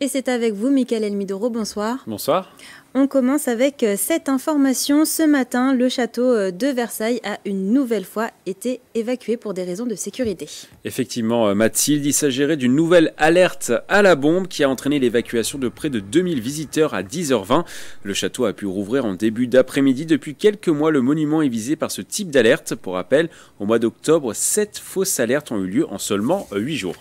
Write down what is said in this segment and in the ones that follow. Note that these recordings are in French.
Et c'est avec vous, Michael Elmidoro, bonsoir. Bonsoir. On commence avec cette information. Ce matin, le château de Versailles a une nouvelle fois été évacué pour des raisons de sécurité. Effectivement, Mathilde, il s'agirait d'une nouvelle alerte à la bombe qui a entraîné l'évacuation de près de 2000 visiteurs à 10h20. Le château a pu rouvrir en début d'après-midi. Depuis quelques mois, le monument est visé par ce type d'alerte. Pour rappel, au mois d'octobre, 7 fausses alertes ont eu lieu en seulement 8 jours.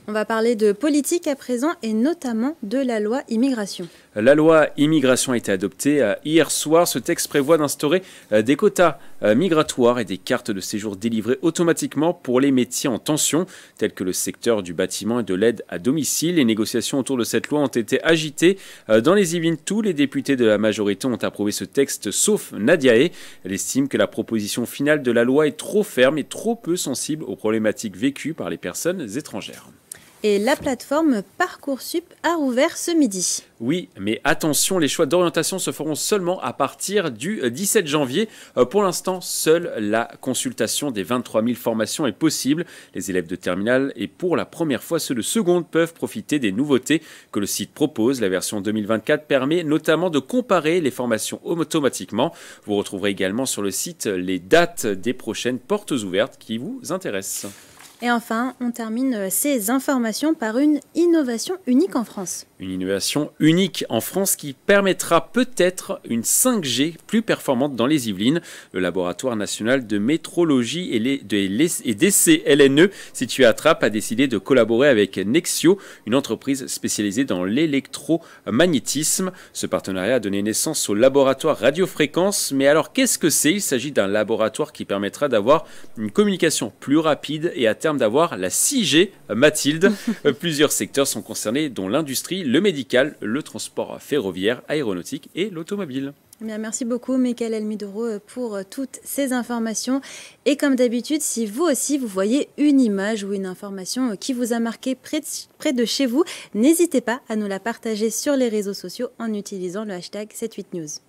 On va parler de politique à présent et notamment de la loi immigration. La loi immigration a été adoptée hier soir. Ce texte prévoit d'instaurer des quotas migratoires et des cartes de séjour délivrées automatiquement pour les métiers en tension, tels que le secteur du bâtiment et de l'aide à domicile. Les négociations autour de cette loi ont été agitées. Dans les Yvelines, tous les députés de la majorité ont approuvé ce texte, sauf Nadia Hay. Elle estime que la proposition finale de la loi est trop ferme et trop peu sensible aux problématiques vécues par les personnes étrangères. Et la plateforme Parcoursup a rouvert ce midi. Oui, mais attention, les choix d'orientation se feront seulement à partir du 17 janvier. Pour l'instant, seule la consultation des 23 000 formations est possible. Les élèves de terminale et pour la première fois ceux de seconde peuvent profiter des nouveautés que le site propose. La version 2024 permet notamment de comparer les formations automatiquement. Vous retrouverez également sur le site les dates des prochaines portes ouvertes qui vous intéressent. Et enfin, on termine ces informations par une innovation unique en France. Une innovation unique en France qui permettra peut-être une 5G plus performante dans les Yvelines. Le laboratoire national de métrologie et d'essais LNE situé à Trappes a décidé de collaborer avec Nexio, une entreprise spécialisée dans l'électromagnétisme. Ce partenariat a donné naissance au laboratoire radiofréquence. Mais alors qu'est-ce que c'est ? Il s'agit d'un laboratoire qui permettra d'avoir une communication plus rapide et à terme d'avoir la 6G, Mathilde. Plusieurs secteurs sont concernés, dont l'industrie, le médical, le transport ferroviaire, aéronautique et l'automobile. Eh bien, merci beaucoup, Michael Elmidoro, pour toutes ces informations. Et comme d'habitude, si vous aussi, vous voyez une image ou une information qui vous a marqué près de chez vous, n'hésitez pas à nous la partager sur les réseaux sociaux en utilisant le hashtag 78news.